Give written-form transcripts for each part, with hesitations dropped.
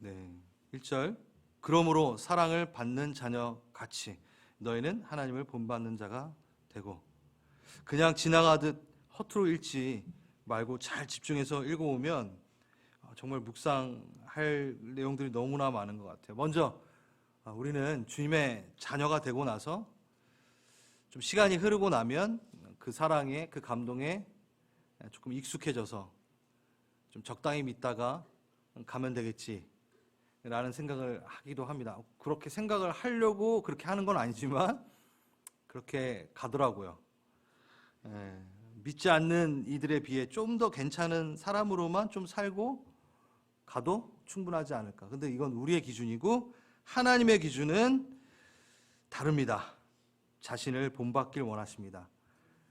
네. 1절. 그러므로 사랑을 받는 자녀 같이 너희는 하나님을 본받는 자가 되고. 그냥 지나가듯 허투루 읽지 말고 잘 집중해서 읽어오면 정말 묵상할 내용들이 너무나 많은 것 같아요. 먼저 우리는 주님의 자녀가 되고 나서 좀 시간이 흐르고 나면 그 사랑에, 그 감동에 조금 익숙해져서 좀 적당히 믿다가 가면 되겠지 라는 생각을 하기도 합니다. 그렇게 생각을 하려고 그렇게 하는 건 아니지만 그렇게 가더라고요. 믿지 않는 이들에 비해 좀 더 괜찮은 사람으로만 좀 살고 가도 충분하지 않을까. 근데 이건 우리의 기준이고 하나님의 기준은 다릅니다. 자신을 본받길 원하십니다.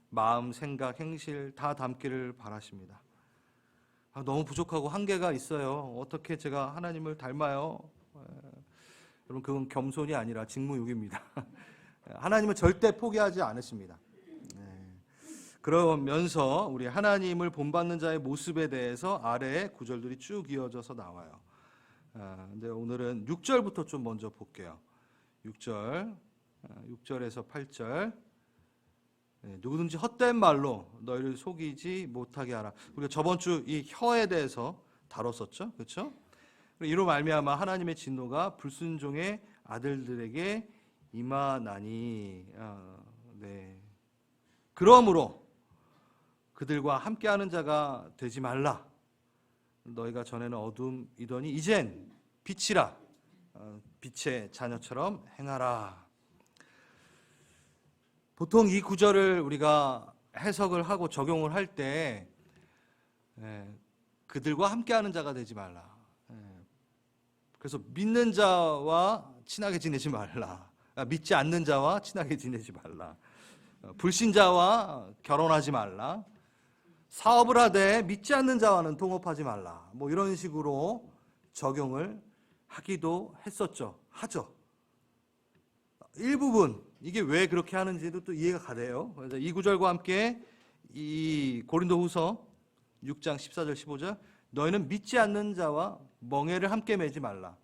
마음, 생각, 행실 다 담기를 바라십니다. 너무 부족하고 한계가 있어요. 어떻게 제가 하나님을 닮아요? 여러분, 그건 겸손이 아니라 직무유기입니다. 하나님은 절대 포기하지 않으십니다. 그러면서 우리 하나님을 본받는 자의 모습에 대해서 아래에 구절들이 쭉 이어져서 나와요. 근데 오늘은 6절부터 좀 먼저 볼게요. 6절, 6절에서 8절. 누구든지 헛된 말로 너희를 속이지 못하게 하라. 우리가 저번 주 이 혀에 대해서 다뤘었죠, 그렇죠? 이로 말미암아 하나님의 진노가 불순종의 아들들에게 임하나니. 네. 그러므로 그들과 함께하는 자가 되지 말라. 너희가 전에는 어둠이더니 이젠 빛이라. 빛의 자녀처럼 행하라. 보통 이 구절을 우리가 해석을 하고 적용을 할 때 그들과 함께하는 자가 되지 말라. 그래서 믿는 자와 친하게 지내지 말라. 믿지 않는 자와 친하게 지내지 말라. 불신자와 결혼하지 말라. 사업을 하되 믿지 않는 자와는 동업하지 말라. 뭐 이런 식으로 적용을 하기도 했었죠. 하죠. 일부분 이게 왜 그렇게 하는지도 또 이해가 가돼요. 그래서 이 구절과 함께 이 고린도후서 6장 14절 15절 너희는 믿지 않는 자와 멍에를 함께 매지 말라.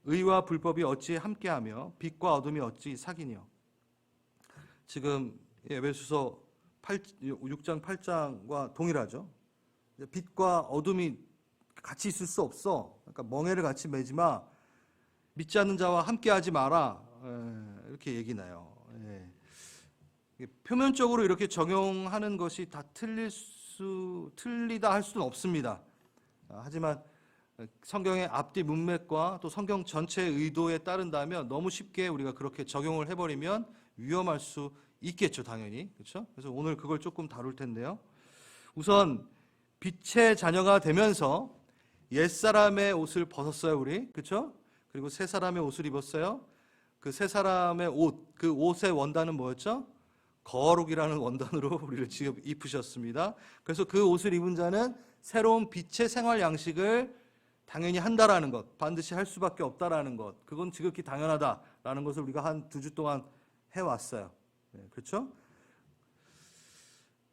의와 불법이 어찌 함께하며 빛과 어둠이 어찌 사귀뇨. 지금 에베소서 6장 8장과 동일하죠. 빛과 어둠이 같이 있을 수 없어. 그러니까 멍에를 같이 매지 마. 믿지 않는 자와 함께하지 마라. 이렇게 얘기나요. 표면적으로 이렇게 적용하는 것이 다 틀리다 할 수는 없습니다. 하지만 성경의 앞뒤 문맥과 또 성경 전체의 의도에 따른다면 너무 쉽게 우리가 그렇게 적용을 해버리면 위험할 수 있겠죠, 당연히. 그렇죠? 그래서 오늘 그걸 조금 다룰 텐데요. 우선 빛의 자녀가 되면서 옛사람의 옷을 벗었어요, 우리. 그렇죠? 그리고 새 사람의 옷을 입었어요. 그 새 사람의 옷, 그 옷의 원단은 뭐였죠? 거룩이라는 원단으로 우리를 지금 입으셨습니다. 그래서 그 옷을 입은 자는 새로운 빛의 생활 양식을 당연히 한다라는 것, 반드시 할 수밖에 없다라는 것, 그건 지극히 당연하다라는 것을 우리가 한 2주 동안 해왔어요. 그렇죠?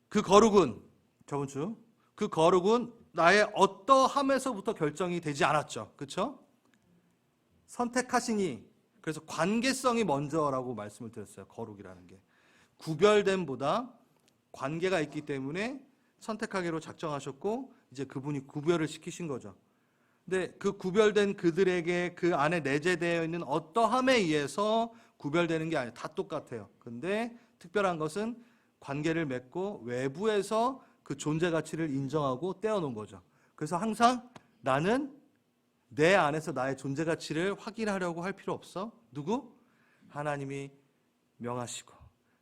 그 거룩은 저번 주 그 거룩은 나의 어떠함에서부터 결정이 되지 않았죠. 그렇죠? 선택하시니 그래서 관계성이 먼저라고 말씀을 드렸어요. 거룩이라는 게 구별됨보다 관계가 있기 때문에 선택하기로 작정하셨고 이제 그분이 구별을 시키신 거죠. 근데 그 구별된 그들에게 그 안에 내재되어 있는 어떠함에 의해서 구별되는 게 아니에요. 다 똑같아요. 근데 특별한 것은 관계를 맺고 외부에서 그 존재 가치를 인정하고 떼어놓은 거죠. 그래서 항상 나는 내 안에서 나의 존재 가치를 확인하려고 할 필요 없어. 누구? 하나님이 명하시고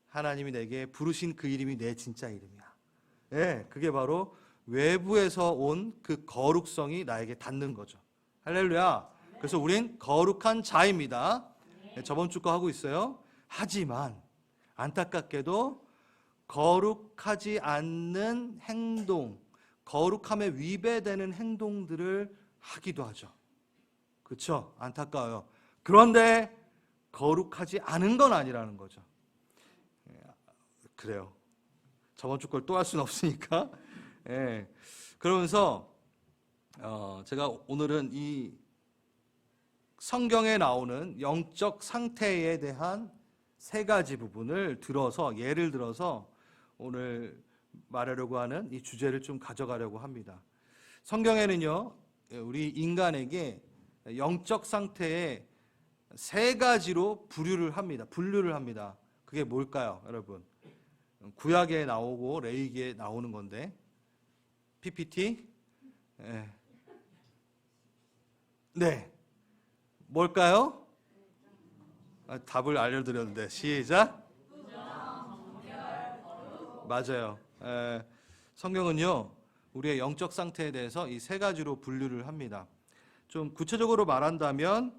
하나님이 내게 부르신 그 이름이 내 진짜 이름이야. 그게 바로 외부에서 온 그 거룩성이 나에게 닿는 거죠. 할렐루야. 그래서 우린 거룩한 자입니다. 저번 주 거 하고 있어요. 하지만 안타깝게도 거룩하지 않는 행동, 거룩함에 위배되는 행동들을 하기도 하죠. 그렇죠? 안타까워요. 그런데 거룩하지 않은 건 아니라는 거죠. 그래요. 저번 주 걸 또 할 수는 없으니까. 그러면서 제가 오늘은 이 성경에 나오는 영적 상태에 대한 세 가지 부분을 예를 들어서 오늘 말하려고 하는 이 주제를 좀 가져가려고 합니다. 성경에는요, 우리 인간에게 영적 상태에 세 가지로 분류를 합니다. 그게 뭘까요, 여러분? 구약에 나오고 레위기에 나오는 건데, PPT? 네. 뭘까요? 답을 알려드렸는데, 시작. 맞아요. 성경은요, 우리의 영적 상태에 대해서 이 세 가지로 분류를 합니다. 좀 구체적으로 말한다면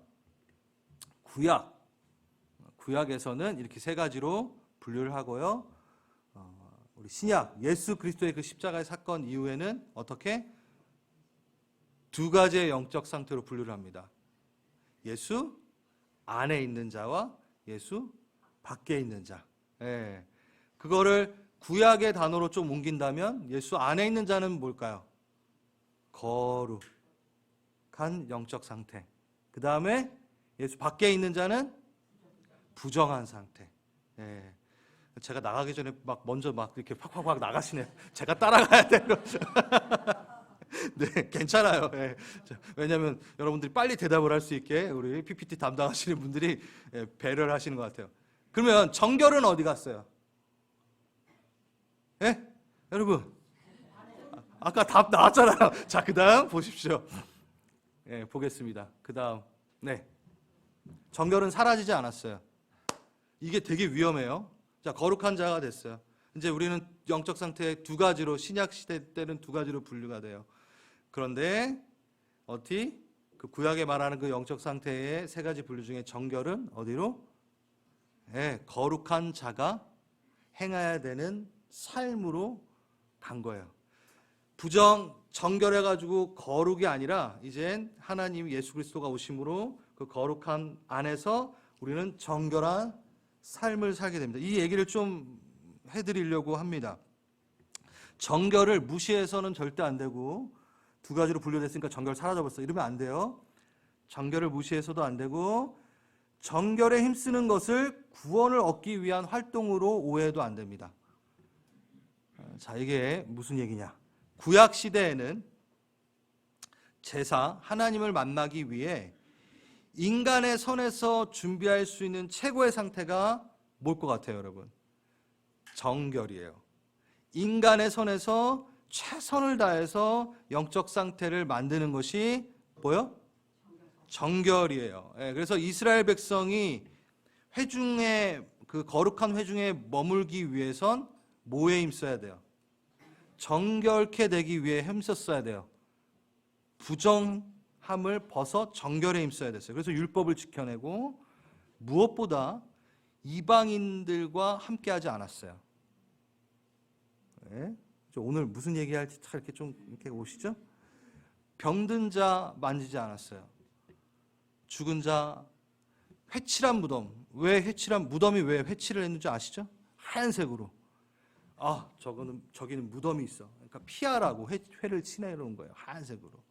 구약에서는 이렇게 세 가지로 분류를 하고요. 우리 신약 예수 그리스도의 그 십자가의 사건 이후에는 어떻게 두 가지의 영적 상태로 분류를 합니다. 예수 안에 있는 자와 예수 밖에 있는 자. 그거를 구약의 단어로 좀 옮긴다면 예수 안에 있는 자는 뭘까요? 거룩한 영적 상태. 그 다음에 예수 밖에 있는 자는 부정한 상태. 제가 나가기 전에 먼저 이렇게 팍팍팍 나가시네요. 제가 따라가야 돼요. 네, 괜찮아요. 왜냐하면 여러분들이 빨리 대답을 할 수 있게 우리 PPT 담당하시는 분들이 배려를 하시는 것 같아요. 그러면 정결은 어디 갔어요? 여러분, 아까 답 나왔잖아요. 자, 그 다음 보십시오. 보겠습니다. 그 다음, 정결은 사라지지 않았어요. 이게 되게 위험해요. 자, 거룩한 자가 됐어요. 이제 우리는 영적 상태 두 가지로, 신약 시대 때는 두 가지로 분류가 돼요. 그런데 그 구약에 말하는 그 영적 상태의 세 가지 분류 중에 정결은 어디로? 거룩한 자가 행해야 되는 삶으로 간 거예요. 정결해가지고 거룩이 아니라 이젠 하나님 예수 그리스도가 오심으로 그 거룩한 안에서 우리는 정결한 삶을 살게 됩니다. 이 얘기를 좀 해드리려고 합니다. 정결을 무시해서는 절대 안 되고, 두 가지로 분류됐으니까 정결 사라져버렸어 이러면 안 돼요. 정결을 무시해서도 안 되고, 정결에 힘쓰는 것을 구원을 얻기 위한 활동으로 오해해도 안 됩니다. 자, 이게 무슨 얘기냐? 구약 시대에는 제사, 하나님을 만나기 위해 인간의 선에서 준비할 수 있는 최고의 상태가 뭘 것 같아요, 여러분? 정결이에요. 인간의 선에서 최선을 다해서 영적 상태를 만드는 것이 뭐요? 정결이에요. 그래서 이스라엘 백성이 그 거룩한 회중에 머물기 위해선 뭐에 힘써야 돼요? 정결케 되기 위해 힘썼어야 돼요. 부정함을 벗어 정결에 힘써야 됐어요. 그래서 율법을 지켜내고 무엇보다 이방인들과 함께하지 않았어요. 오늘 무슨 얘기할지 이렇게 좀 이렇게 오시죠? 병든 자 만지지 않았어요. 죽은 자, 회칠한 무덤. 무덤이 왜 회칠을 했는지 아시죠? 하얀색으로. 저기는 무덤이 있어. 그러니까 피하라고 회를 칠해놓은 거예요. 하얀색으로.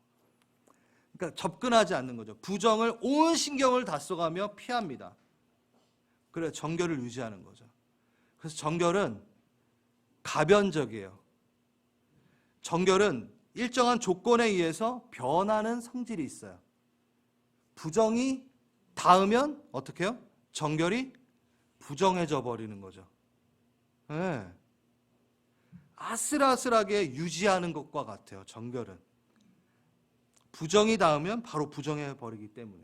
그러니까 접근하지 않는 거죠. 부정을 온 신경을 다 써가며 피합니다. 그래 정결을 유지하는 거죠. 그래서 정결은 가변적이에요. 정결은 일정한 조건에 의해서 변하는 성질이 있어요. 부정이 닿으면 어떻게 해요? 정결이 부정해져 버리는 거죠. 아슬아슬하게 유지하는 것과 같아요. 정결은 부정이 닿으면 바로 부정해 버리기 때문에.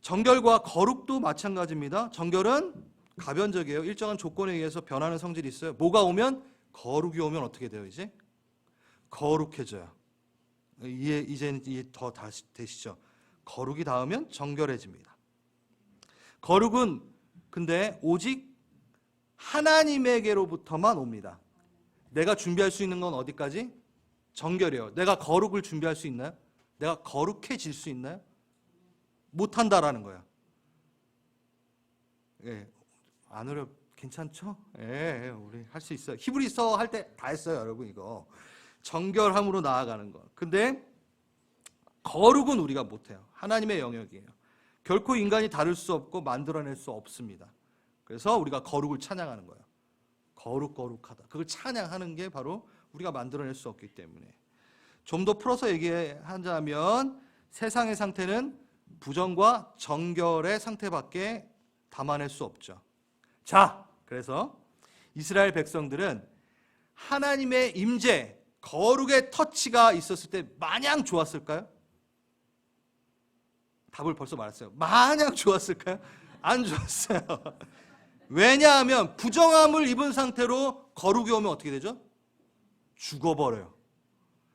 정결과 거룩도 마찬가지입니다. 정결은 가변적이에요. 일정한 조건에 의해서 변하는 성질이 있어요. 뭐가 오면, 거룩이 오면 어떻게 돼요? 이제 거룩해져요. 이제는 더 다시 되시죠? 거룩이 닿으면 정결해집니다. 거룩은 근데 오직 하나님에게로부터만 옵니다. 내가 준비할 수 있는 건 어디까지? 정결이에요. 내가 거룩을 준비할 수 있나요? 내가 거룩해질 수 있나요? 못한다라는 거야. 안 괜찮죠? 우리 할 수 있어요. 히브리서 할 때 다 했어요, 여러분. 이거 정결함으로 나아가는 거. 근데 거룩은 우리가 못해요. 하나님의 영역이에요. 결코 인간이 다룰 수 없고 만들어낼 수 없습니다. 그래서 우리가 거룩을 찬양하는 거예요. 거룩하다. 그걸 찬양하는 게 바로 우리가 만들어낼 수 없기 때문에. 좀 더 풀어서 얘기하자면 세상의 상태는 부정과 정결의 상태밖에 담아낼 수 없죠. 자, 그래서 이스라엘 백성들은 하나님의 임재, 거룩의 터치가 있었을 때 마냥 좋았을까요? 답을 벌써 말했어요. 마냥 좋았을까요? 안 좋았어요. 왜냐하면 부정함을 입은 상태로 거룩이 오면 어떻게 되죠? 죽어버려요.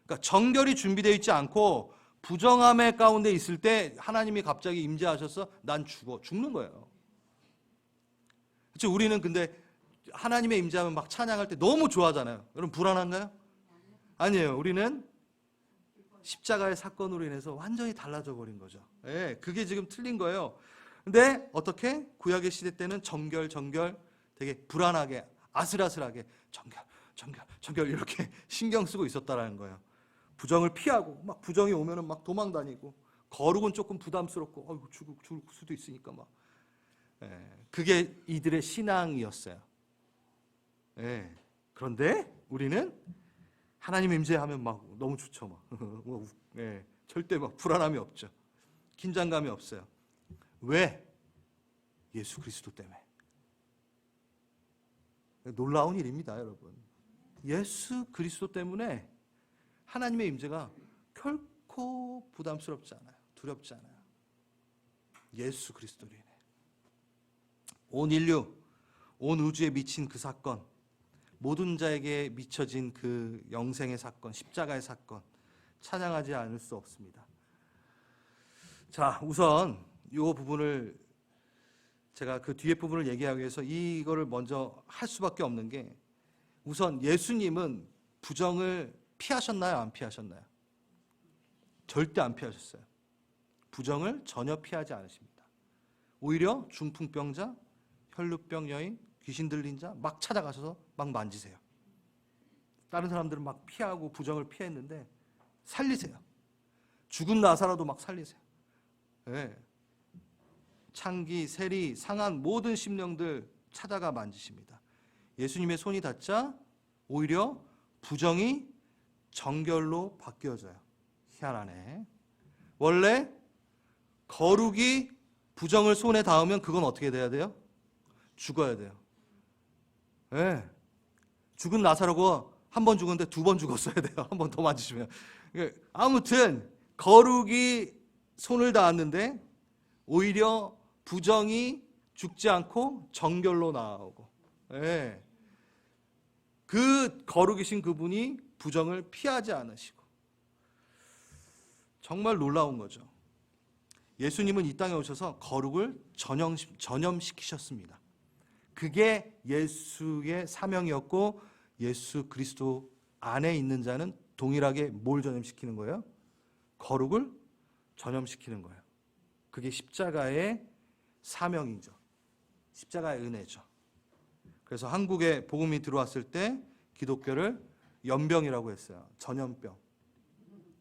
그러니까 정결이 준비되어 있지 않고 부정함의 가운데 있을 때 하나님이 갑자기 임재하셔서 난 죽는 거예요. 그렇죠? 우리는 근데 하나님의 임재하면 막 찬양할 때 너무 좋아하잖아요. 여러분 불안한가요? 아니에요. 우리는 십자가의 사건으로 인해서 완전히 달라져 버린 거죠. 예, 그게 지금 틀린 거예요. 근데 어떻게? 구약의 시대 때는 정결 되게 불안하게 아슬아슬하게 정결 이렇게 신경 쓰고 있었다라는 거예요. 부정을 피하고 막 부정이 오면은 막 도망 다니고 거룩은 조금 부담스럽고 아이고 죽을 수도 있으니까 막 그게 이들의 신앙이었어요. 예. 그런데 우리는 하나님 임재하면 막 너무 좋죠. 막. 예. 절대 막 불안함이 없죠. 긴장감이 없어요. 왜? 예수 그리스도 때문에. 놀라운 일입니다, 여러분. 예수 그리스도 때문에 하나님의 임재가 결코 부담스럽지 않아요. 두렵지 않아요. 예수 그리스도로 인해. 온 인류, 온 우주에 미친 그 사건, 모든 자에게 미쳐진 그 영생의 사건, 십자가의 사건, 찬양하지 않을 수 없습니다. 자, 우선 이 부분을 제가 그 뒤에 부분을 얘기하기 위해서 이거를 먼저 할 수밖에 없는 게 우선 예수님은 부정을 피하셨나요? 안 피하셨나요? 절대 안 피하셨어요. 부정을 전혀 피하지 않으십니다. 오히려 중풍병자, 혈루병 여인, 귀신 들린 자 막 찾아가셔서 막 만지세요. 다른 사람들은 막 피하고 부정을 피했는데 살리세요. 죽은 나사로도 막 살리세요. 네. 창기, 세리, 상한 모든 심령들 찾아가 만지십니다. 예수님의 손이 닿자 오히려 부정이 정결로 바뀌어져요. 희한하네. 원래 거룩이 부정을 손에 닿으면 그건 어떻게 돼야 돼요? 죽어야 돼요. 네. 죽은 나사로가 한 번 죽었는데 두 번 죽었어야 돼요. 한 번 더 만지시면. 아무튼 거룩이 손을 닿았는데 오히려 부정이 죽지 않고 정결로 나오고, 네. 그 거룩이신 그분이 부정을 피하지 않으시고, 정말 놀라운 거죠. 예수님은 이 땅에 오셔서 거룩을 전염시키셨습니다. 그게 예수의 사명이었고 예수 그리스도 안에 있는 자는 동일하게 뭘 전염시키는 거예요? 거룩을 전염시키는 거예요. 그게 십자가의 사명이죠. 십자가의 은혜죠. 그래서 한국에 복음이 들어왔을 때 기독교를 연병이라고 했어요. 전염병.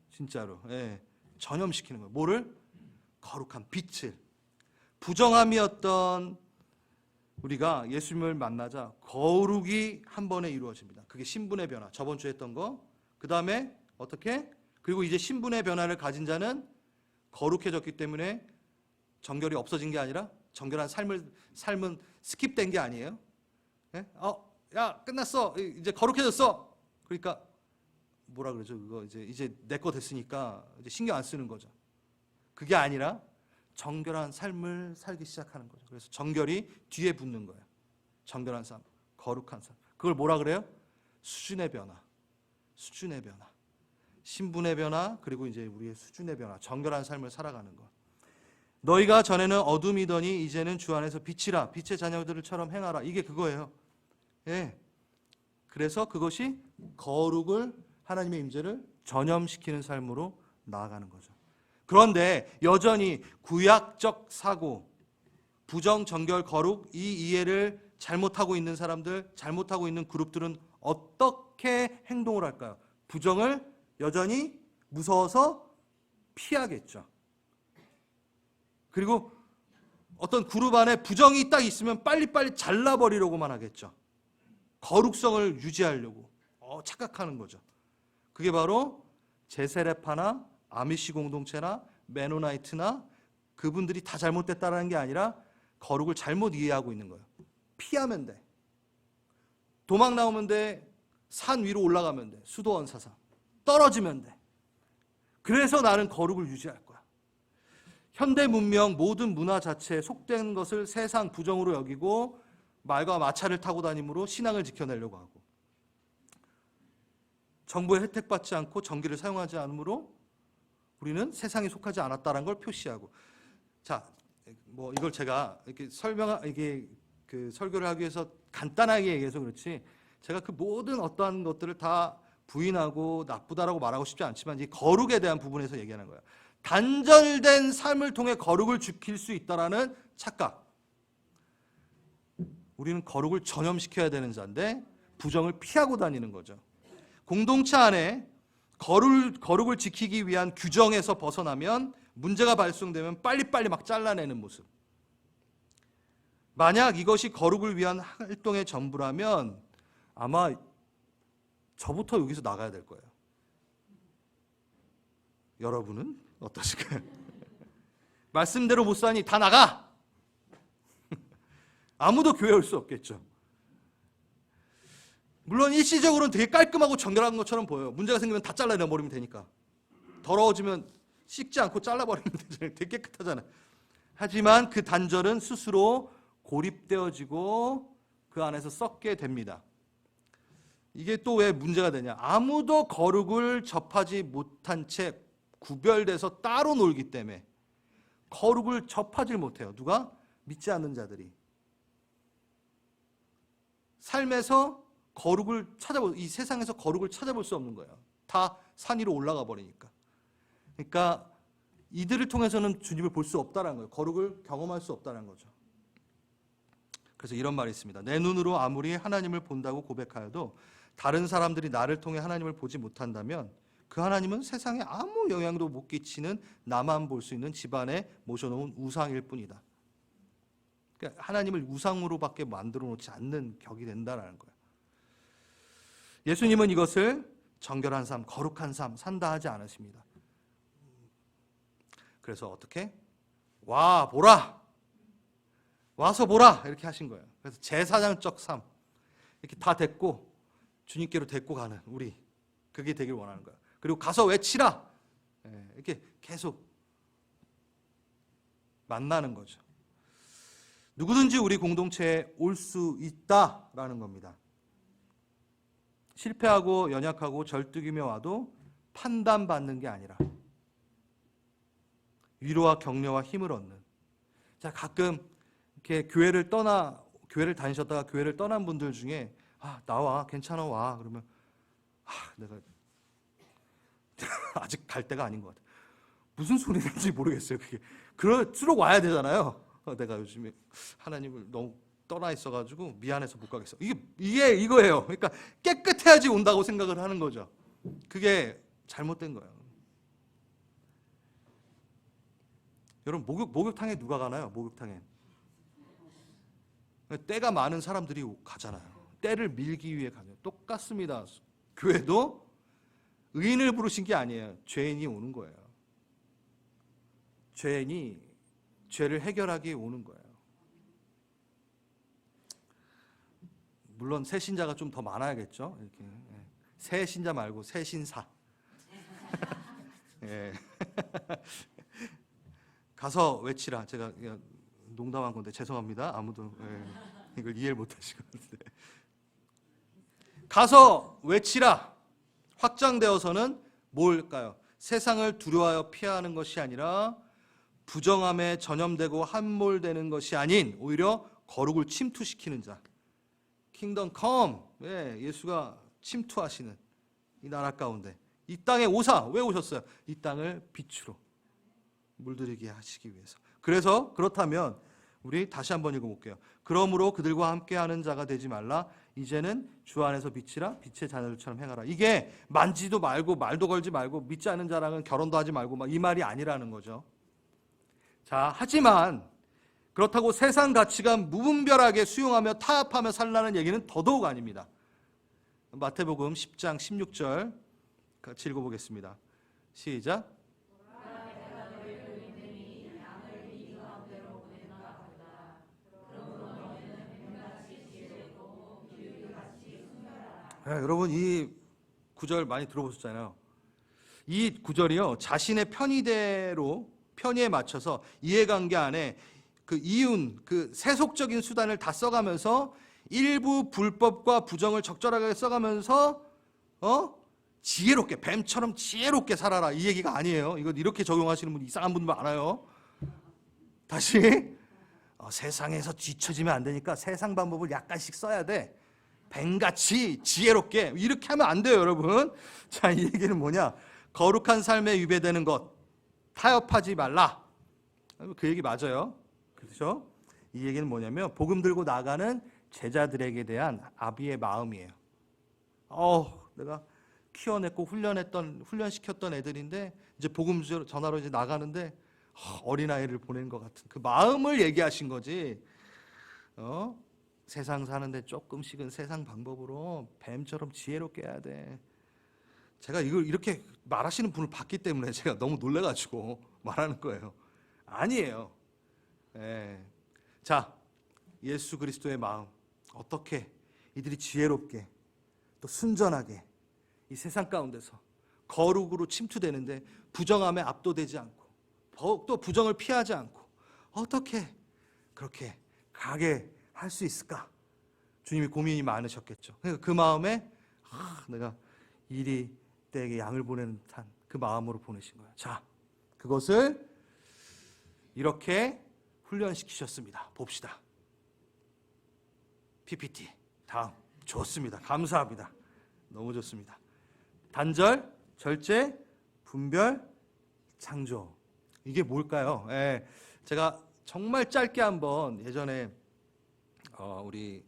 진짜로. 예. 전염시키는 거예요. 뭐를? 거룩한 빛을. 부정함이었던 우리가 예수님을 만나자 거룩이 한 번에 이루어집니다. 그게 신분의 변화. 저번 주에 했던 거. 그 다음에 어떻게? 그리고 이제 신분의 변화를 가진 자는 거룩해졌기 때문에 정결이 없어진 게 아니라 정결한 삶은 스킵된 게 아니에요. 예? 야 끝났어. 이제 거룩해졌어. 그러니까 뭐라 그러죠? 그거 이제 내 거 됐으니까 이제 신경 안 쓰는 거죠. 그게 아니라 정결한 삶을 살기 시작하는 거죠. 그래서 정결이 뒤에 붙는 거예요. 정결한 삶, 거룩한 삶. 그걸 뭐라 그래요? 수준의 변화. 수준의 변화. 신분의 변화, 그리고 이제 우리의 수준의 변화. 정결한 삶을 살아가는 것. 너희가 전에는 어둠이더니 이제는 주 안에서 빛이라. 빛의 자녀들처럼 행하라. 이게 그거예요. 예. 그래서 그것이 거룩을, 하나님의 임재를 전염시키는 삶으로 나아가는 거죠. 그런데 여전히 구약적 사고, 부정, 정결, 거룩 이 이해를 잘못하고 있는 사람들, 잘못하고 있는 그룹들은 어떻게 행동을 할까요? 부정을 여전히 무서워서 피하겠죠. 그리고 어떤 그룹 안에 부정이 딱 있으면 빨리빨리 잘라버리려고만 하겠죠. 거룩성을 유지하려고 착각하는 거죠. 그게 바로 제세례파나 아미시 공동체나 메노나이트나 그분들이 다 잘못됐다는 게 아니라 거룩을 잘못 이해하고 있는 거예요. 피하면 돼. 도망 나오면 돼. 산 위로 올라가면 돼. 수도원 사상. 떨어지면 돼. 그래서 나는 거룩을 유지할 거야. 현대 문명 모든 문화 자체에 속된 것을 세상 부정으로 여기고 말과 마차를 타고 다니므로 신앙을 지켜내려고 하고, 정부의 혜택받지 않고 전기를 사용하지 않으므로 우리는 세상에 속하지 않았다는 걸 표시하고. 자, 뭐 이걸 제가 이렇게 설교를 하기 위해서 간단하게 얘기해서 그렇지, 제가 그 모든 어떠한 것들을 다 부인하고 나쁘다라고 말하고 싶지 않지만 이 거룩에 대한 부분에서 얘기하는 거예요. 단절된 삶을 통해 거룩을 지킬 수 있다라는 착각. 우리는 거룩을 전염시켜야 되는 자인데 부정을 피하고 다니는 거죠. 공동체 안에 거룩을 지키기 위한 규정에서 벗어나면 문제가 발생되면 빨리빨리 막 잘라내는 모습. 만약 이것이 거룩을 위한 활동의 전부라면 아마 저부터 여기서 나가야 될 거예요. 여러분은 어떠실까요? 말씀대로 못 사니 다 나가! 아무도 교회 올 수 없겠죠. 물론 일시적으로는 되게 깔끔하고 정결한 것처럼 보여요. 문제가 생기면 다 잘라내버리면 되니까. 더러워지면 씻지 않고 잘라버리면 되잖아요. 되게 깨끗하잖아요. 하지만 그 단절은 스스로 고립되어지고 그 안에서 썩게 됩니다. 이게 또 왜 문제가 되냐? 아무도 거룩을 접하지 못한 채 구별돼서 따로 놀기 때문에 거룩을 접하지 못해요. 누가? 믿지 않는 자들이. 삶에서 이 세상에서 거룩을 찾아볼 수 없는 거예요. 다 산 위로 올라가 버리니까. 그러니까 이들을 통해서는 주님을 볼 수 없다는 거예요. 거룩을 경험할 수 없다는 거죠. 그래서 이런 말이 있습니다. 내 눈으로 아무리 하나님을 본다고 고백하여도 다른 사람들이 나를 통해 하나님을 보지 못한다면 그 하나님은 세상에 아무 영향도 못 끼치는 나만 볼 수 있는 집안에 모셔놓은 우상일 뿐이다. 그러니까 하나님을 우상으로밖에 만들어 놓지 않는 격이 된다는 거예요. 예수님은 이것을 정결한 삶, 거룩한 삶 산다 하지 않으십니다. 그래서 어떻게? 와 보라! 와서 보라! 이렇게 하신 거예요. 그래서 제사장적 삶 이렇게 다 됐고 주님께로 데리고 가는 우리, 그게 되길 원하는 거예요. 그리고 가서 외치라! 이렇게 계속 만나는 거죠. 누구든지 우리 공동체에 올 수 있다라는 겁니다. 실패하고 연약하고 절뚝이며 와도 판단받는 게 아니라 위로와 격려와 힘을 얻는. 자, 가끔 이렇게 교회를 다니셨다가 교회를 떠난 분들 중에 나와, 괜찮아, 와. 그러면 내가 아직 갈 때가 아닌 것 같아. 무슨 소리인지 모르겠어요. 그게 그럴수록 와야 되잖아요. 내가 요즘에 하나님을 너무 떠나 있어가지고 미안해서 못 가겠어. 이게 이거예요. 그러니까 깨끗해야지 온다고 생각을 하는 거죠. 그게 잘못된 거예요. 여러분 목욕탕에 누가 가나요? 목욕탕에 때가 많은 사람들이 가잖아요. 때를 밀기 위해 가죠. 똑같습니다. 교회도 의인을 부르신 게 아니에요. 죄인이 오는 거예요. 죄인이 죄를 해결하기 오는 거예요. 물론 새 신자가 좀 더 많아야겠죠. 이렇게 새 신자 말고 새 신사. 예. 가서 외치라. 제가 농담한 건데 죄송합니다. 아무도 이걸 이해를 못하시고 가서 외치라. 확장되어서는 뭘까요? 세상을 두려워하여 피하는 것이 아니라 부정함에 전염되고 함몰되는 것이 아닌 오히려 거룩을 침투시키는 자. 킹덤 컴. 예수가 침투하시는 이 나라 가운데 이 땅에 오사. 왜 오셨어요? 이 땅을 빛으로 물들이게 하시기 위해서. 그래서 그렇다면 우리 다시 한번 읽어볼게요. 그러므로 그들과 함께하는 자가 되지 말라. 이제는 주 안에서 빛이라 빛의 자녀들처럼 행하라. 이게 만지도 말고 말도 걸지 말고 믿지 않는 자랑은 결혼도 하지 말고 막 이 말이 아니라는 거죠. 자, 하지만 그렇다고 세상 가치관 무분별하게 수용하며 타협하며 살라는 얘기는 더더욱 아닙니다. 마태복음 10장 16절 같이 읽어보겠습니다. 시작. 여러분 이 구절 많이 들어보셨잖아요. 이 구절이요, 자신의 편의에 맞춰서 이해관계 안에 그 이윤, 그 세속적인 수단을 다 써가면서 일부 불법과 부정을 적절하게 써가면서 지혜롭게, 뱀처럼 지혜롭게 살아라, 이 얘기가 아니에요. 이거 이렇게 적용하시는 분 이상한 분들 많아요. 다시 세상에서 뒤처지면 안 되니까 세상 방법을 약간씩 써야 돼. 뱀같이 지혜롭게, 이렇게 하면 안 돼요, 여러분. 자, 이 얘기는 뭐냐? 거룩한 삶에 위배되는 것, 타협하지 말라. 그 얘기 맞아요. 그렇죠? 이 얘기는 뭐냐면 복음 들고 나가는 제자들에게 대한 아비의 마음이에요. 내가 키워냈고 훈련시켰던 애들인데 이제 복음 전하러 이제 나가는데 어린아이를 보낸 것 같은 그 마음을 얘기하신 거지. 세상 사는데 조금씩은 세상 방법으로 뱀처럼 지혜롭게 해야 돼. 제가 이걸 이렇게 말하시는 분을 봤기 때문에 제가 너무 놀라가지고 말하는 거예요. 아니에요. 자, 예수 그리스도의 마음, 어떻게 이들이 지혜롭게 또 순전하게 이 세상 가운데서 거룩으로 침투되는데 부정함에 압도되지 않고 또 부정을 피하지 않고 어떻게 그렇게 가게 할 수 있을까? 주님이 고민이 많으셨겠죠. 그러니까 그 마음에 내가 이리 때에게 양을 보내는 듯한 그 마음으로 보내신 거예요. 자, 그것을 이렇게 훈련시키셨습니다. 봅시다. PPT 다음. 좋습니다. 감사합니다. 너무 좋습니다. 단절, 절제, 분별, 창조. 이게 뭘까요? 제가 정말 짧게 한번 예전에 우리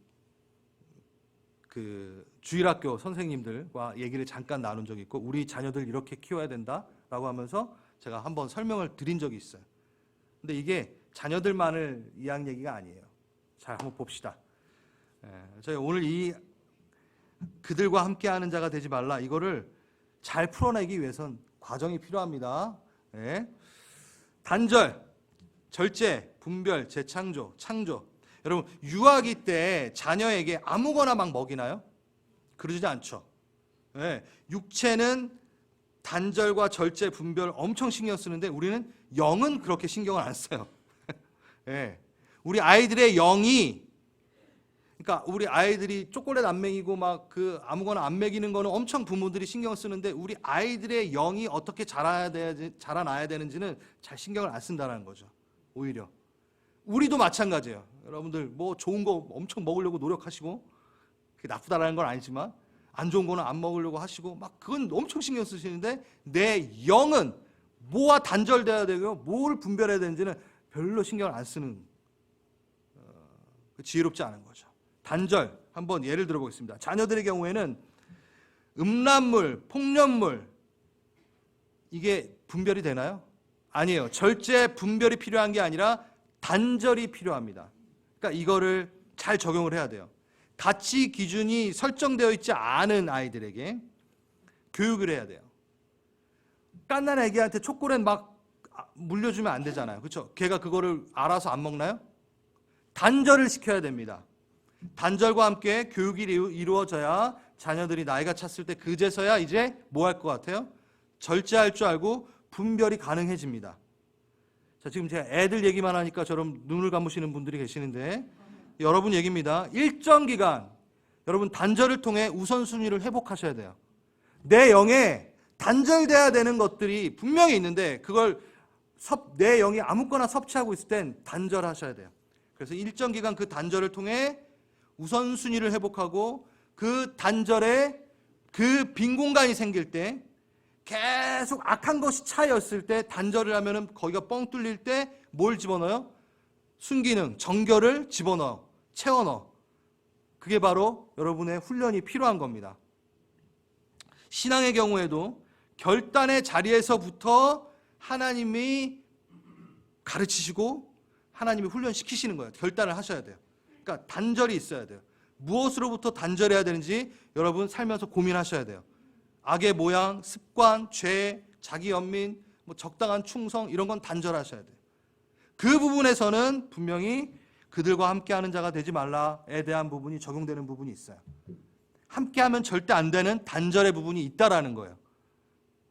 그 주일학교 선생님들과 얘기를 잠깐 나눈 적이 있고, 우리 자녀들 이렇게 키워야 된다라고 하면서 제가 한번 설명을 드린 적이 있어요. 근데 이게 자녀들만을 위한 얘기가 아니에요. 자, 한번 봅시다. 저희 오늘 이 그들과 함께하는 자가 되지 말라, 이거를 잘 풀어내기 위해선 과정이 필요합니다. 단절, 절제, 분별, 재창조, 창조. 여러분, 유아기 때 자녀에게 아무거나 막 먹이나요? 그러지 않죠. 육체는 단절과 절제, 분별 엄청 신경 쓰는데 우리는 영은 그렇게 신경을 안 써요. 우리 아이들의 영이, 그러니까 우리 아이들이 초콜릿 안 먹이고 막 그 아무거나 안 먹이는 거는 엄청 부모들이 신경을 쓰는데 우리 아이들의 영이 어떻게 자라나야 되는지는 잘 신경을 안 쓴다는 거죠. 오히려 우리도 마찬가지예요. 여러분들 뭐 좋은 거 엄청 먹으려고 노력하시고, 그게 나쁘다라는 건 아니지만 안 좋은 거는 안 먹으려고 하시고 막 그건 엄청 신경 쓰시는데 내 영은 뭐와 단절돼야 되고 뭘 분별해야 되는지는 별로 신경을 안 쓰는, 지혜롭지 않은 거죠. 단절, 한번 예를 들어보겠습니다. 자녀들의 경우에는 음란물, 폭력물, 이게 분별이 되나요? 아니에요. 절제, 분별이 필요한 게 아니라 단절이 필요합니다. 그러니까 이거를 잘 적용을 해야 돼요. 가치 기준이 설정되어 있지 않은 아이들에게 교육을 해야 돼요. 깐난 애기한테 초콜릿 막 물려주면 안 되잖아요. 그렇죠? 걔가 그거를 알아서 안 먹나요? 단절을 시켜야 됩니다. 단절과 함께 교육이 이루어져야 자녀들이 나이가 찼을 때 그제서야 이제 뭐 할 것 같아요? 절제할 줄 알고 분별이 가능해집니다. 자, 지금 제가 애들 얘기만 하니까 저런 눈을 감으시는 분들이 계시는데 여러분 얘기입니다. 일정 기간 여러분 단절을 통해 우선순위를 회복하셔야 돼요. 내 영에 단절돼야 되는 것들이 분명히 있는데 그걸 내 영이 아무거나 섭취하고 있을 땐 단절하셔야 돼요. 그래서 일정 기간 그 단절을 통해 우선순위를 회복하고 그 단절에 그 빈 공간이 생길 때 계속 악한 것이 차였을 때 단절을 하면은 거기가 뻥 뚫릴 때 뭘 집어넣어요? 순기능, 정결을 집어넣어, 채워넣어. 그게 바로 여러분의 훈련이 필요한 겁니다. 신앙의 경우에도 결단의 자리에서부터 하나님이 가르치시고 하나님이 훈련시키시는 거예요. 결단을 하셔야 돼요. 그러니까 단절이 있어야 돼요. 무엇으로부터 단절해야 되는지 여러분 살면서 고민하셔야 돼요. 악의 모양, 습관, 죄, 자기 연민, 적당한 충성 이런 건 단절하셔야 돼요. 그 부분에서는 분명히 그들과 함께하는 자가 되지 말라에 대한 부분이 적용되는 부분이 있어요. 함께하면 절대 안 되는 단절의 부분이 있다라는 거예요.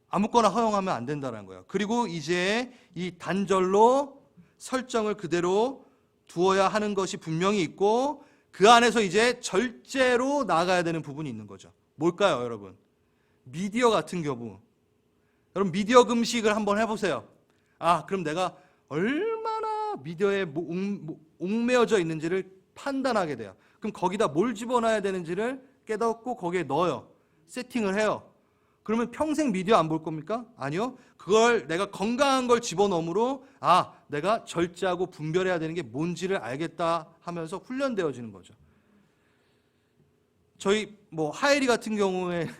아무거나 허용하면 안 된다는 거예요. 그리고 이제 이 단절로 설정을 그대로 두어야 하는 것이 분명히 있고 그 안에서 이제 절제로 나아가야 되는 부분이 있는 거죠. 뭘까요, 여러분? 미디어 같은 경우. 여러분 미디어 금식을 한번 해보세요. 그럼 내가 얼마나 미디어에 옥매어져 있는지를 판단하게 돼요. 그럼 거기다 뭘 집어넣어야 되는지를 깨닫고 거기에 넣어요. 세팅을 해요. 그러면 평생 미디어 안 볼 겁니까? 아니요. 그걸 내가 건강한 걸 집어넣음으로 내가 절제하고 분별해야 되는 게 뭔지를 알겠다 하면서 훈련되어지는 거죠. 저희 하엘이 같은 경우에는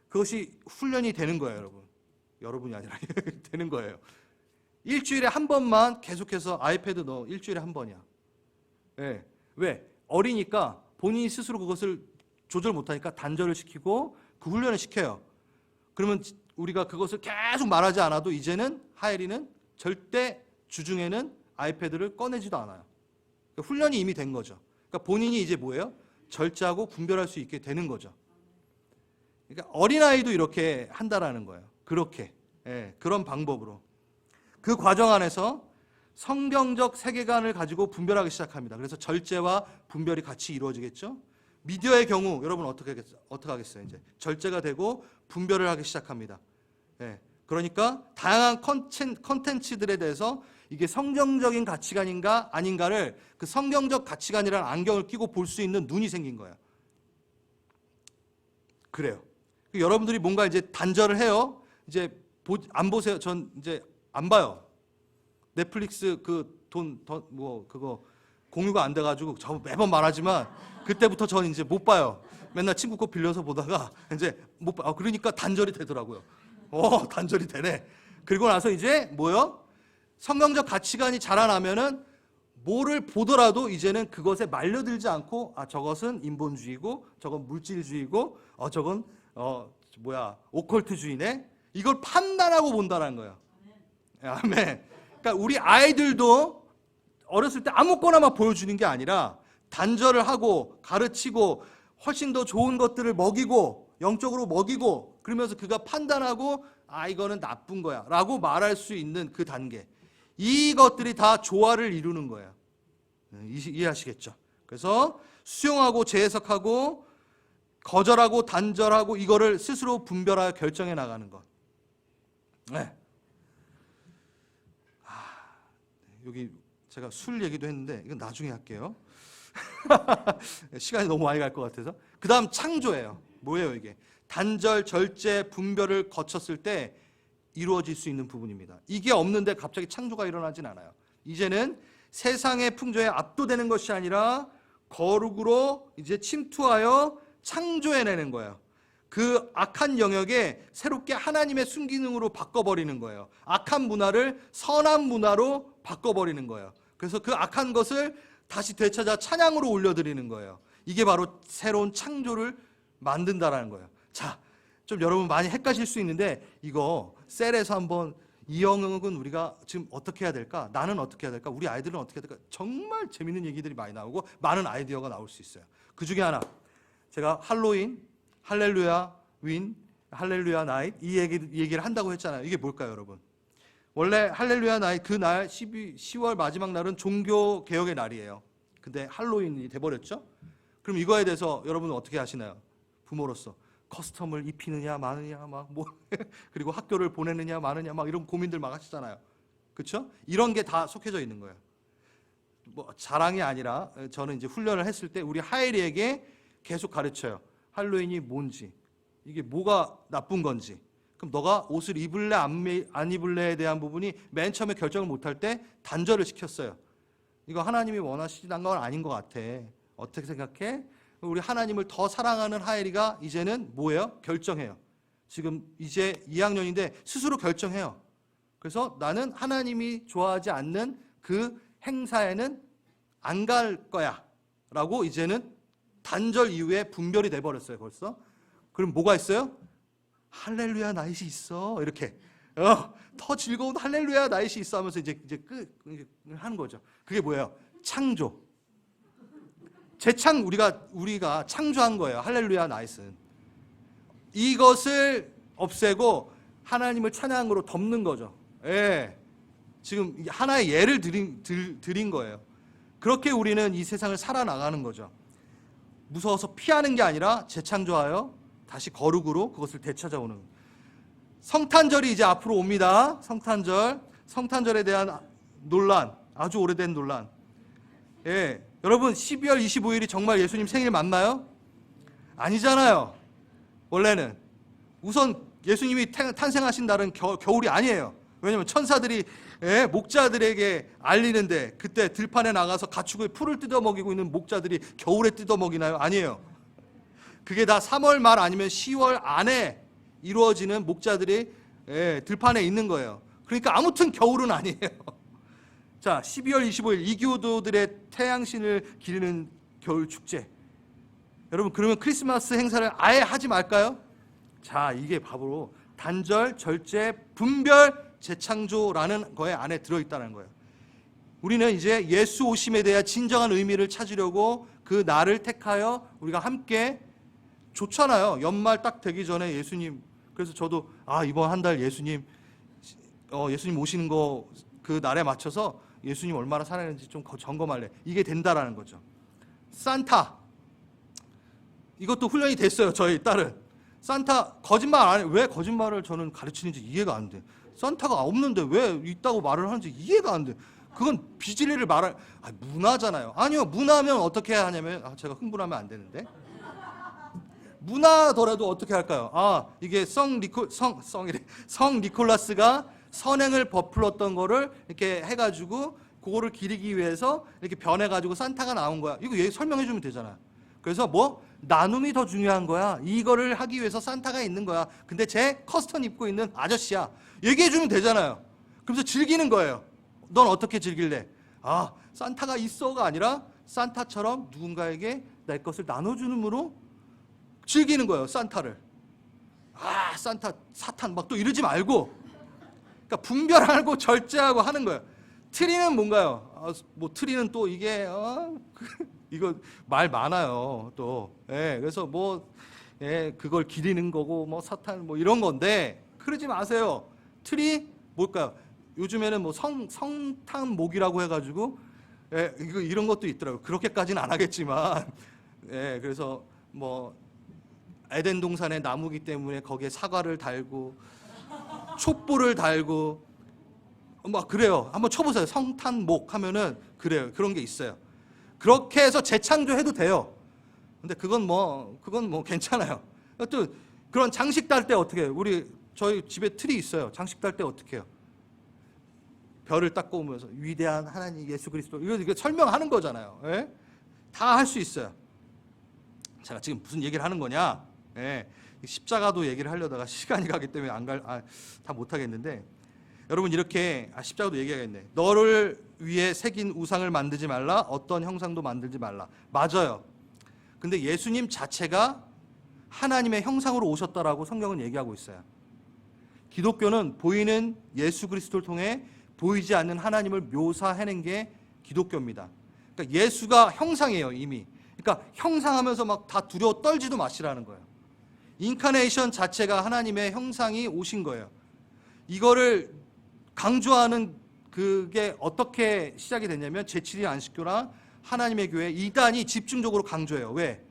그것이 훈련이 되는 거예요, 여러분. 여러분이 아니라 되는 거예요. 일주일에 한 번만 계속해서 아이패드 넣어. 일주일에 한 번이야. 네. 왜? 어리니까 본인이 스스로 그것을 조절 못하니까 단절을 시키고 그 훈련을 시켜요. 그러면 우리가 그것을 계속 말하지 않아도 이제는 하엘이는 절대 주중에는 아이패드를 꺼내지도 않아요. 그러니까 훈련이 이미 된 거죠. 그러니까 본인이 이제 뭐예요? 절제하고 분별할 수 있게 되는 거죠. 그러니까 어린아이도 이렇게 한다라는 거예요. 그렇게. 그런 방법으로. 그 과정 안에서 성경적 세계관을 가지고 분별하기 시작합니다. 그래서 절제와 분별이 같이 이루어지겠죠. 미디어의 경우 여러분 어떻게 하겠어요? 이제 절제가 되고 분별을 하기 시작합니다. 그러니까 다양한 컨텐츠들에 대해서 이게 성경적인 가치관인가 아닌가를 그 성경적 가치관이라는 안경을 끼고 볼 수 있는 눈이 생긴 거예요. 그래요. 여러분들이 뭔가 이제 단절을 해요. 이제 안 보세요. 전 이제 안 봐요. 넷플릭스 그거 공유가 안 돼가지고 저 매번 말하지만 그때부터 전 이제 못 봐요. 맨날 친구 거 빌려서 보다가 이제 못 봐. 그러니까 단절이 되더라고요. 단절이 되네. 그리고 나서 이제 뭐요? 성경적 가치관이 자라나면은 뭐를 보더라도 이제는 그것에 말려들지 않고 저것은 인본주의고 저건 물질주의고 저건 오컬트주의네. 이걸 판단하고 본다는 거예요. 아멘. 그러니까 우리 아이들도 어렸을 때 아무거나 막 보여주는 게 아니라 단절을 하고 가르치고 훨씬 더 좋은 것들을 먹이고 영적으로 먹이고 그러면서 그가 판단하고 이거는 나쁜 거야 라고 말할 수 있는 그 단계, 이것들이 다 조화를 이루는 거예요. 이해하시겠죠? 그래서 수용하고 재해석하고 거절하고 단절하고 이거를 스스로 분별하여 결정해 나가는 것. 여기 제가 술 얘기도 했는데 이건 나중에 할게요. 시간이 너무 많이 갈 것 같아서. 그 다음 창조예요. 뭐예요 이게? 단절, 절제, 분별을 거쳤을 때 이루어질 수 있는 부분입니다. 이게 없는데 갑자기 창조가 일어나진 않아요. 이제는 세상의 풍조에 압도되는 것이 아니라 거룩으로 이제 침투하여 창조해내는 거예요. 그 악한 영역에 새롭게 하나님의 순기능으로 바꿔버리는 거예요. 악한 문화를 선한 문화로 바꿔버리는 거예요. 그래서 그 악한 것을 다시 되찾아 찬양으로 올려드리는 거예요. 이게 바로 새로운 창조를 만든다라는 거예요. 자, 좀 여러분 많이 헷갈릴 수 있는데 이거 셀에서 한번 이 영역은 우리가 지금 어떻게 해야 될까? 나는 어떻게 해야 될까? 우리 아이들은 어떻게 해야 될까? 정말 재밌는 얘기들이 많이 나오고 많은 아이디어가 나올 수 있어요. 그 중에 하나, 제가 할로윈, 할렐루야 윈, 할렐루야 나잇 이 얘기를 한다고 했잖아요. 이게 뭘까요, 여러분? 원래 할렐루야 나잇 그날 10월 마지막 날은 종교 개혁의 날이에요. 근데 할로윈이 돼버렸죠? 그럼 이거에 대해서 여러분은 어떻게 하시나요? 부모로서 커스텀을 입히느냐 마느냐 그리고 학교를 보내느냐 마느냐 이런 고민들 막 하시잖아요. 그렇죠? 이런 게 다 속해져 있는 거예요. 자랑이 아니라 저는 이제 훈련을 했을 때 우리 하엘이에게 계속 가르쳐요. 할로윈이 뭔지, 이게 뭐가 나쁜 건지. 그럼 너가 옷을 입을래 안 입을래에 대한 부분이 맨 처음에 결정을 못할 때 단절을 시켰어요. 이거 하나님이 원하시는 건 아닌 것 같아. 어떻게 생각해? 우리 하나님을 더 사랑하는 하엘이가 이제는 뭐예요? 결정해요. 지금 이제 2학년인데 스스로 결정해요. 그래서 나는 하나님이 좋아하지 않는 그 행사에는 안 갈 거야 라고 이제는 단절 이후에 분별이 돼버렸어요. 벌써. 그럼 뭐가 있어요? 할렐루야 나잇이 있어 이렇게 더 즐거운 할렐루야 나잇이 있어 하면서 이제 하는 거죠. 그게 뭐예요? 창조. 우리가 창조한 거예요. 할렐루야 나잇은. 이것을 없애고 하나님을 찬양으로 덮는 거죠. 예. 지금 하나의 예를 드린 거예요. 그렇게 우리는 이 세상을 살아나가는 거죠. 무서워서 피하는 게 아니라 재창조하여 다시 거룩으로 그것을 되찾아오는. 성탄절이 이제 앞으로 옵니다. 성탄절에 대한 논란, 아주 오래된 논란. 예. 여러분 12월 25일이 정말 예수님 생일 맞나요? 아니잖아요. 원래는 우선 예수님이 탄생하신 날은 겨울이 아니에요. 왜냐하면 천사들이 목자들에게 알리는데 그때 들판에 나가서 가축의 풀을 뜯어먹이고 있는 목자들이 겨울에 뜯어먹이나요? 아니에요. 그게 다 3월 말 아니면 10월 안에 이루어지는 목자들이 들판에 있는 거예요. 그러니까 아무튼 겨울은 아니에요. 자, 12월 25일 이교도들의 태양신을 기리는 겨울 축제. 여러분 그러면 크리스마스 행사를 아예 하지 말까요? 자, 이게 바로 단절, 절제, 분별, 재창조라는 거에 안에 들어있다는 거예요. 우리는 이제 예수 오심에 대한 진정한 의미를 찾으려고 그 날을 택하여 우리가 함께 좋잖아요. 연말 딱 되기 전에 예수님. 그래서 저도 이번 한 달 예수님 오시는 거 그 날에 맞춰서 예수님 얼마나 살아있는지 좀 점검할래. 이게 된다라는 거죠. 산타. 이것도 훈련이 됐어요. 저희 딸은. 산타 거짓말 안 해. 왜 거짓말을 저는 가르치는지 이해가 안 돼. 산타가 없는데 왜 있다고 말을 하는지 이해가 안 돼. 그건 비진리를 문화잖아요. 아니요. 문화면 어떻게 해야 하냐면 제가 흥분하면 안 되는데. 문화더라도 어떻게 할까요? 이게 성 니콜라스가 선행을 베풀었던 거를 이렇게 해가지고 그거를 기리기 위해서 이렇게 변해가지고 산타가 나온 거야. 이거 설명해 주면 되잖아요. 그래서 나눔이 더 중요한 거야. 이거를 하기 위해서 산타가 있는 거야. 근데 제 커스텀 입고 있는 아저씨야. 얘기해 주면 되잖아요. 그래서 즐기는 거예요. 넌 어떻게 즐길래? 산타가 있어가 아니라 산타처럼 누군가에게 내 것을 나눠주는으로 즐기는 거예요. 산타를. 산타 사탄 막 또 이러지 말고. 그러니까 분별하고 절제하고 하는 거예요. 트리는 뭔가요? 트리는 또 이게 이거 말 많아요. 또 그래서 그걸 기리는 거고 사탄 이런 건데 그러지 마세요. 트리 뭘까요? 요즘에는 성탄목이라고 해가지고 이런 것도 있더라고요. 그렇게까지는 안 하겠지만 그래서 에덴 동산의 나무기 때문에 거기에 사과를 달고 촛불을 달고 그래요. 한번 쳐보세요. 성탄목 하면은 그래요. 그런 게 있어요. 그렇게 해서 재창조해도 돼요. 근데 그건 괜찮아요. 또 그런 장식 달 때 어떻게 해요? 저희 집에 틀이 있어요. 장식 달 때 어떻게 해요? 별을 딱 꼽으면서 위대한 하나님 예수 그리스도 이거 설명하는 거잖아요. 다 할 수 있어요. 제가 지금 무슨 얘기를 하는 거냐? 십자가도 얘기를 하려다가 시간이 가기 때문에 다 못하겠는데 여러분 이렇게 십자가도 얘기하겠네. 너를 위해 새긴 우상을 만들지 말라. 어떤 형상도 만들지 말라. 맞아요. 근데 예수님 자체가 하나님의 형상으로 오셨다라고 성경은 얘기하고 있어요. 기독교는 보이는 예수 그리스도를 통해 보이지 않는 하나님을 묘사해낸 게 기독교입니다. 그러니까 예수가 형상이에요. 이미. 그러니까 형상하면서 막 다 두려워 떨지도 마시라는 거예요. 인카네이션 자체가 하나님의 형상이 오신 거예요. 이거를 강조하는 그게 어떻게 시작이 됐냐면 제7일 안식교랑 하나님의 교회 이단이 집중적으로 강조해요. 왜?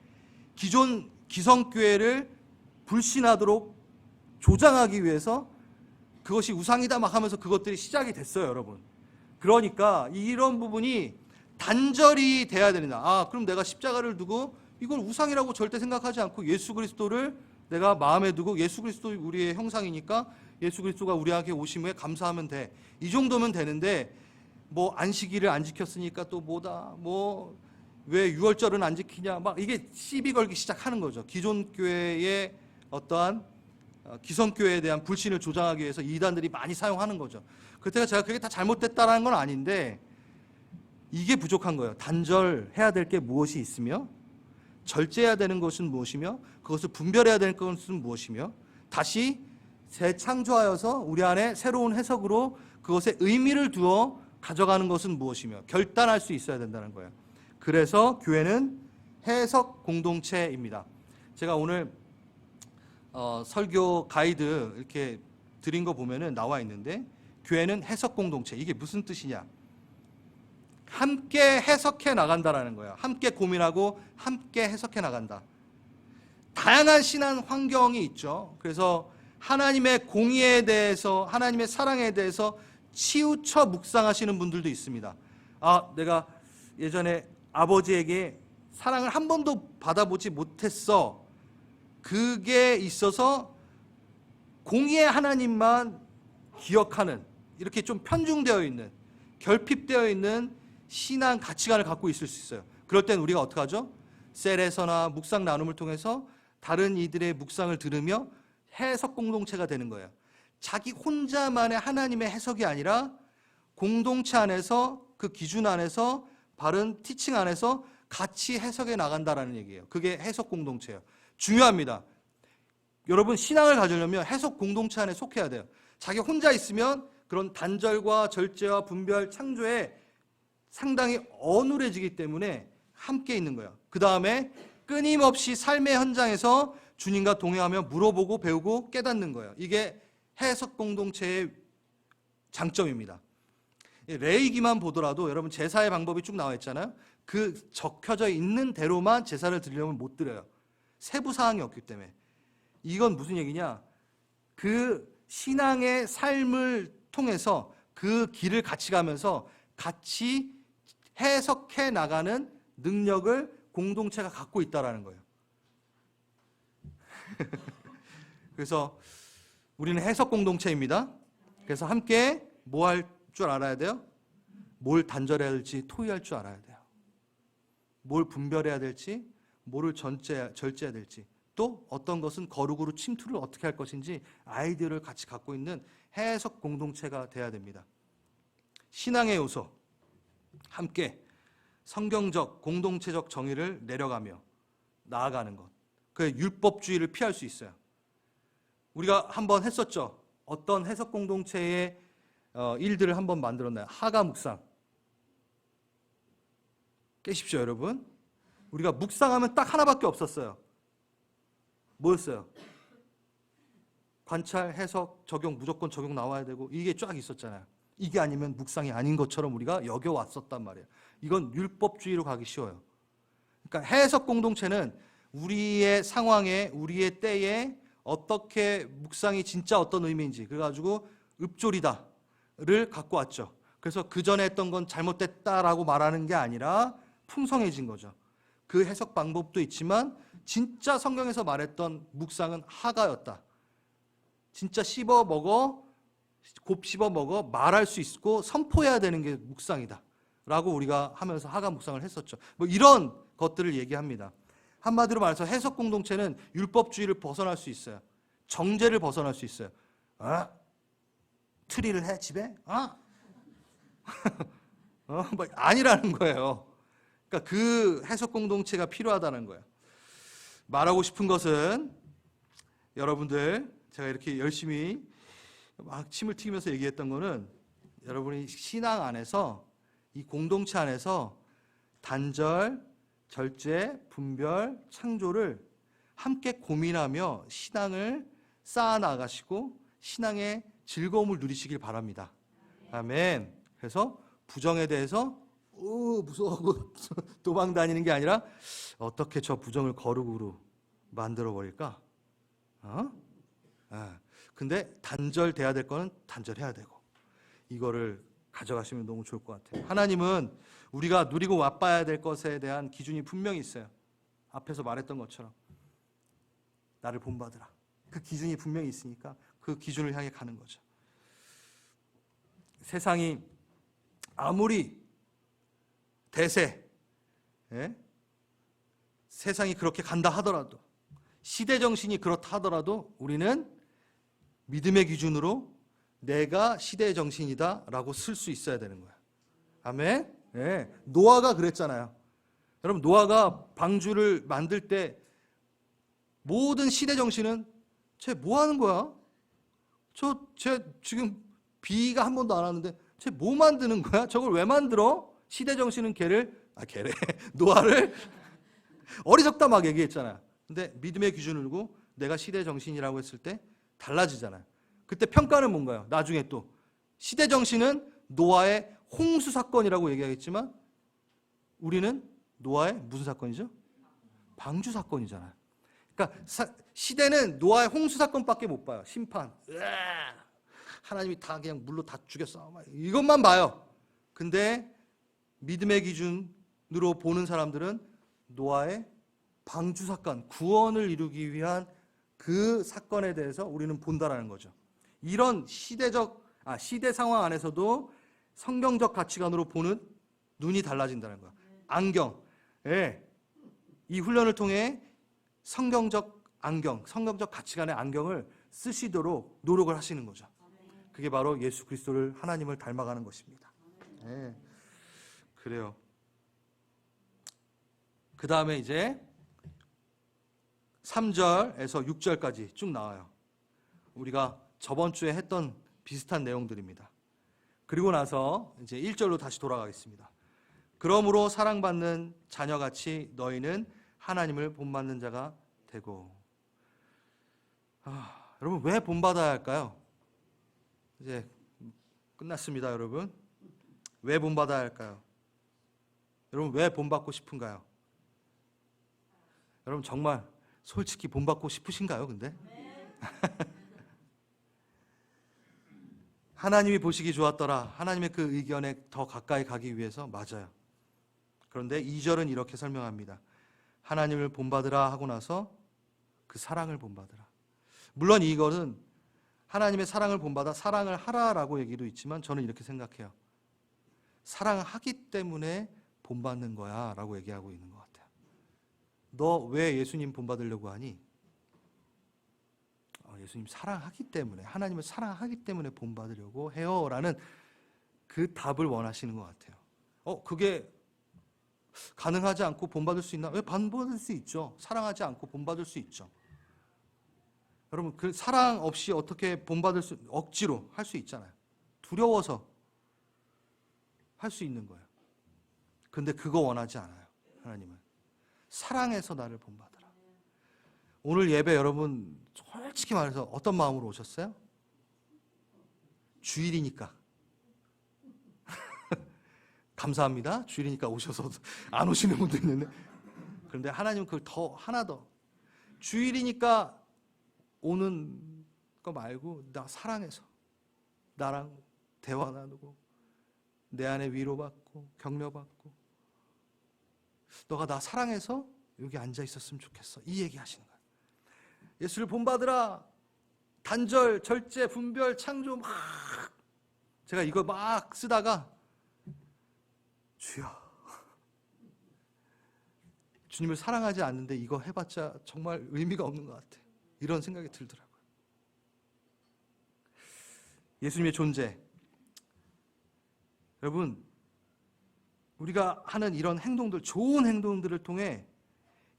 기존 기성교회를 불신하도록 조장하기 위해서 그것이 우상이다 막 하면서 그것들이 시작이 됐어요, 여러분. 그러니까 이런 부분이 단절이 돼야 된다. 그럼 내가 십자가를 두고 이걸 우상이라고 절대 생각하지 않고 예수 그리스도를 내가 마음에 두고 예수 그리스도 우리의 형상이니까 예수 그리스도가 우리에게 오심에 감사하면 돼. 이 정도면 되는데 안식일을 안 지켰으니까 또 왜 유월절은 안 지키냐, 막 이게 시비 걸기 시작하는 거죠. 기존 교회의 어떠한 기성교회에 대한 불신을 조장하기 위해서 이단들이 많이 사용하는 거죠. 그때가 제가 그게 다 잘못됐다라는 건 아닌데 이게 부족한 거예요. 단절해야 될 게 무엇이 있으며 절제해야 되는 것은 무엇이며 그것을 분별해야 되는 것은 무엇이며 다시 재창조하여서 우리 안에 새로운 해석으로 그것에 의미를 두어 가져가는 것은 무엇이며 결단할 수 있어야 된다는 거예요. 그래서 교회는 해석 공동체입니다. 제가 오늘 설교 가이드 이렇게 드린 거 보면은 나와 있는데 교회는 해석 공동체. 이게 무슨 뜻이냐? 함께 해석해 나간다라는 거예요. 함께 고민하고 함께 해석해 나간다. 다양한 신앙 환경이 있죠. 그래서 하나님의 공의에 대해서, 하나님의 사랑에 대해서 치우쳐 묵상하시는 분들도 있습니다. 내가 예전에 아버지에게 사랑을 한 번도 받아보지 못했어. 그게 있어서 공의의 하나님만 기억하는, 이렇게 좀 편중되어 있는, 결핍되어 있는 신앙 가치관을 갖고 있을 수 있어요. 그럴 땐 우리가 어떻게 하죠? 셀에서나 묵상 나눔을 통해서 다른 이들의 묵상을 들으며 해석 공동체가 되는 거예요. 자기 혼자만의 하나님의 해석이 아니라 공동체 안에서, 그 기준 안에서, 바른 티칭 안에서 같이 해석해 나간다라는 얘기예요. 그게 해석 공동체예요. 중요합니다. 여러분, 신앙을 가지려면 해석 공동체 안에 속해야 돼요. 자기 혼자 있으면 그런 단절과 절제와 분별, 창조에 상당히 어눌해지기 때문에 함께 있는 거예요. 그 다음에 끊임없이 삶의 현장에서 주님과 동행하며 물어보고 배우고 깨닫는 거예요. 이게 해석 공동체의 장점입니다. 레위기만 보더라도 여러분 제사의 방법이 쭉 나와 있잖아요. 그 적혀져 있는 대로만 제사를 드리려면 못 드려요. 세부 사항이 없기 때문에. 이건 무슨 얘기냐? 그 신앙의 삶을 통해서 그 길을 같이 가면서 같이 해석해 나가는 능력을 공동체가 갖고 있다라는 거예요. 그래서 우리는 해석 공동체입니다. 그래서 함께 뭐 할 줄 알아야 돼요? 뭘 단절해야 될지 토의할 줄 알아야 돼요. 뭘 분별해야 될지, 뭐를 절제해야 될지, 또 어떤 것은 거룩으로 침투를 어떻게 할 것인지 아이디어를 같이 갖고 있는 해석 공동체가 돼야 됩니다. 신앙의 요소, 함께 성경적 공동체적 정의를 내려가며 나아가는 것. 그 율법주의를 피할 수 있어요. 우리가 한번 했었죠. 어떤 해석 공동체의 일들을 한번 만들었나요? 하가 묵상. 깨십시오, 여러분. 우리가 묵상하면 딱 하나밖에 없었어요. 뭐였어요? 관찰, 해석, 적용, 무조건 적용 나와야 되고 이게 쫙 있었잖아요. 이게 아니면 묵상이 아닌 것처럼 우리가 여겨왔었단 말이에요. 이건 율법주의로 가기 쉬워요. 그러니까 해석 공동체는 우리의 상황에, 우리의 때에 어떻게 묵상이 진짜 어떤 의미인지 그래가지고 읍조리다를 갖고 왔죠. 그래서 그 전에 했던 건 잘못됐다라고 말하는 게 아니라 풍성해진 거죠. 그 해석 방법도 있지만 진짜 성경에서 말했던 묵상은 하가였다. 진짜 씹어 먹어, 곱 씹어 먹어 말할 수 있고 선포해야 되는 게 묵상이다 라고 우리가 하면서 하가 묵상을 했었죠. 뭐 이런 것들을 얘기합니다. 한마디로 말해서 해석 공동체는 율법주의를 벗어날 수 있어요. 정죄를 벗어날 수 있어요. 트리를 해 집에? 뭐 아니라는 거예요. 그러니까 그 해석 공동체가 필요하다는 거예요. 말하고 싶은 것은 여러분들, 제가 이렇게 열심히 막 침을 튀기면서 얘기했던 거는 여러분이 신앙 안에서, 이 공동체 안에서 단절, 절제, 분별, 창조를 함께 고민하며 신앙을 쌓아나가시고 신앙의 즐거움을 누리시길 바랍니다. 아멘. 그래서 부정에 대해서 무서워하고 도망 다니는 게 아니라 어떻게 저 부정을 거룩으로 만들어 버릴까? 근데 단절돼야 될 거는 단절해야 되고, 이거를 가져가시면 너무 좋을 것 같아요. 하나님은 우리가 누리고 맛봐야 될 것에 대한 기준이 분명히 있어요. 앞에서 말했던 것처럼 나를 본받으라. 그 기준이 분명히 있으니까 그 기준을 향해 가는 거죠. 세상이 아무리 대세, 예? 세상이 그렇게 간다 하더라도, 시대 정신이 그렇다 하더라도 우리는 믿음의 기준으로 내가 시대의 정신이다 라고 쓸 수 있어야 되는 거야. 아멘? 예. 노아가 그랬잖아요. 여러분, 노아가 방주를 만들 때 모든 시대 정신은 쟤 뭐 하는 거야? 쟤 지금 비가 한 번도 안 왔는데 쟤 뭐 만드는 거야? 저걸 왜 만들어? 시대 정신은 걔래 노아를 어리석다 막 얘기했잖아요. 근데 믿음의 기준을 두고 내가 시대 정신이라고 했을 때 달라지잖아요. 그때 평가는 뭔가요? 나중에 또 시대 정신은 노아의 홍수 사건이라고 얘기하겠지만 우리는 노아의 무슨 사건이죠? 방주 사건이잖아요. 그러니까 시대는 노아의 홍수 사건밖에 못 봐요. 심판, 하나님이 다 그냥 물로 다 죽였어, 이것만 봐요. 근데 믿음의 기준으로 보는 사람들은 노아의 방주 사건, 구원을 이루기 위한 그 사건에 대해서 우리는 본다라는 거죠. 이런 시대 상황 안에서도 성경적 가치관으로 보는 눈이 달라진다는 거야. 안경. 예. 이 훈련을 통해 성경적 가치관의 안경을 쓰시도록 노력을 하시는 거죠. 그게 바로 예수 그리스도를, 하나님을 닮아가는 것입니다. 예. 그래요. 그 다음에 이제 3절에서 6절까지 쭉 나와요. 우리가 저번 주에 했던 비슷한 내용들입니다. 그리고 나서 이제 1절로 다시 돌아가겠습니다. 그러므로 사랑받는 자녀같이 너희는 하나님을 본받는 자가 되고. 여러분, 왜 본받아야 할까요? 이제 끝났습니다, 여러분. 왜 본받아야 할까요? 여러분, 왜 본받고 싶은가요? 여러분, 정말 솔직히 본받고 싶으신가요, 근데? 하나님이 보시기 좋았더라. 하나님의 그 의견에 더 가까이 가기 위해서. 맞아요. 그런데 2절은 이렇게 설명합니다. 하나님을 본받으라 하고 나서 그 사랑을 본받으라. 물론 이것은 하나님의 사랑을 본받아 사랑을 하라라고 얘기도 있지만 저는 이렇게 생각해요. 사랑하기 때문에 본받는 거야 라고 얘기하고 있는 것 같아요. 너 왜 예수님 본받으려고 하니? 예수님 사랑하기 때문에, 하나님을 사랑하기 때문에 본받으려고 해요 라는 그 답을 원하시는 것 같아요. 그게 가능하지 않고 본받을 수 있나? 왜 본받을 수 있죠. 사랑하지 않고 본받을 수 있죠. 여러분, 그 사랑 없이 어떻게 본받을 수, 억지로 할 수 있잖아요. 두려워서 할 수 있는 거예요. 근데 그거 원하지 않아요. 하나님은 사랑해서 나를 본받으라. 오늘 예배 여러분 솔직히 말해서 어떤 마음으로 오셨어요? 주일이니까. 감사합니다. 주일이니까 오셔서 안 오시는 분도 있는데. 그런데 하나님은 그걸 하나 더. 주일이니까 오는 거 말고 나 사랑해서 나랑 대화 나누고 내 안에 위로받고 격려받고 너가 나 사랑해서 여기 앉아 있었으면 좋겠어. 이 얘기 하시는 거예요. 예수를 본받으라. 단절, 절제, 분별, 창조 막 제가 이거 막 쓰다가 주여, 주님을 사랑하지 않는데 이거 해봤자 정말 의미가 없는 것 같아. 이런 생각이 들더라고요. 예수님의 존재. 여러분, 우리가 하는 이런 행동들, 좋은 행동들을 통해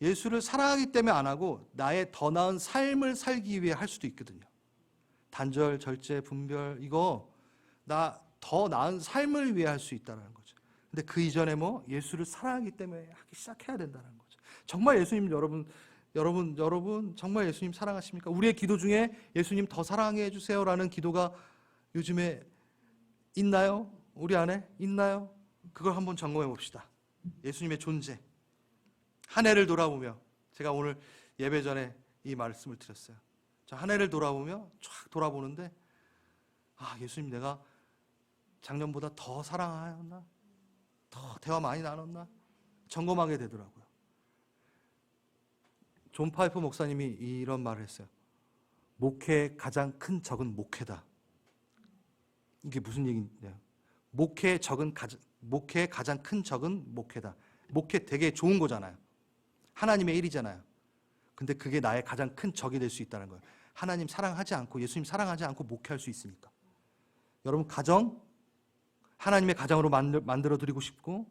예수를 사랑하기 때문에 안 하고 나의 더 나은 삶을 살기 위해 할 수도 있거든요. 단절, 절제, 분별, 이거 나 더 나은 삶을 위해 할 수 있다는 거죠. 근데 그 이전에 예수를 사랑하기 때문에 하기 시작해야 된다는 거죠. 정말 예수님 여러분 정말 예수님 사랑하십니까? 우리의 기도 중에 예수님 더 사랑해 주세요라는 기도가 요즘에 있나요? 우리 안에 있나요? 그걸 한번 점검해 봅시다. 예수님의 존재. 한 해를 돌아보며, 제가 오늘 예배 전에 이 말씀을 드렸어요. 한 해를 돌아보며 쫙 돌아보는데 예수님 내가 작년보다 더 사랑하였나? 더 대화 많이 나눴나? 점검하게 되더라고요. 존 파이프 목사님이 이런 말을 했어요. 목회의 가장 큰 적은 목회다. 이게 무슨 얘기냐? 목회의 가장 큰 적은 목회다. 목회 되게 좋은 거잖아요. 하나님의 일이잖아요. 근데 그게 나의 가장 큰 적이 될 수 있다는 거예요. 하나님 사랑하지 않고 예수님 사랑하지 않고 목회할 수 있으니까. 여러분 가정, 하나님의 가정으로 만들어 드리고 싶고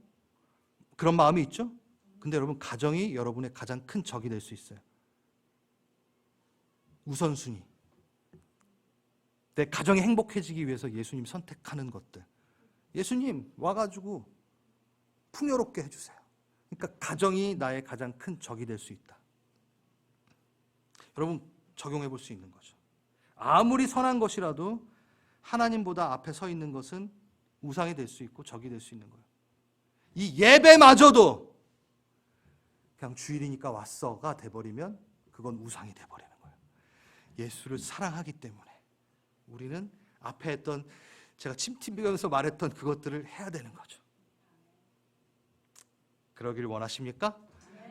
그런 마음이 있죠? 근데 여러분 가정이 여러분의 가장 큰 적이 될 수 있어요. 우선순위. 내 가정이 행복해지기 위해서 예수님 선택하는 것들. 예수님 와가지고 풍요롭게 해주세요. 그러니까 가정이 나의 가장 큰 적이 될 수 있다. 여러분 적용해 볼 수 있는 거죠. 아무리 선한 것이라도 하나님보다 앞에 서 있는 것은 우상이 될 수 있고 적이 될 수 있는 거예요. 이 예배마저도 그냥 주일이니까 왔어가 돼버리면 그건 우상이 돼버리는 거예요. 예수를 사랑하기 때문에 우리는 앞에 했던 제가 침튀면서 말했던 그것들을 해야 되는 거죠. 그러길 원하십니까?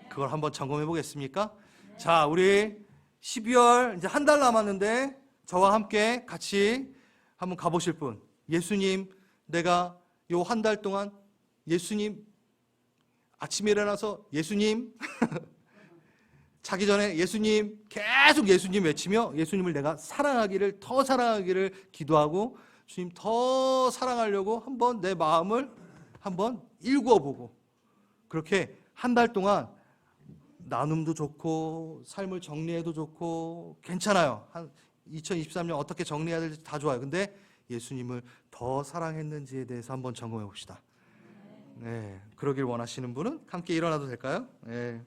그걸 한번 점검해 보겠습니까? 자, 우리 12월 이제 한 달 남았는데 저와 함께 같이 한번 가보실 분. 예수님, 내가 요 한 달 동안 예수님, 아침에 일어나서 예수님, 자기 전에 예수님, 계속 예수님 외치며 예수님을 내가 사랑하기를, 더 사랑하기를 기도하고 주님 더 사랑하려고 한번 내 마음을 한번 일구어보고 그렇게 한 달 동안 나눔도 좋고 삶을 정리해도 좋고 괜찮아요. 한 2023년 어떻게 정리해야 될지 다 좋아요. 근데 예수님을 더 사랑했는지에 대해서 한번 점검해 봅시다. 네, 그러길 원하시는 분은 함께 일어나도 될까요? 네.